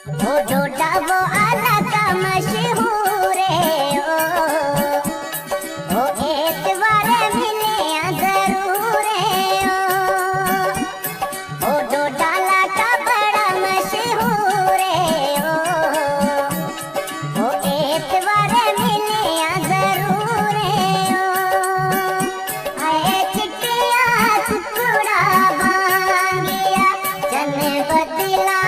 वो डोडा वो आला का मशहूर है ओ एतवार मिले या जरूर है ओ डोडा ला का बड़ा मशहूर है ओ एतवार मिले या जरूर है आए चिट्टिया टुकड़ा बांगिया चन बदला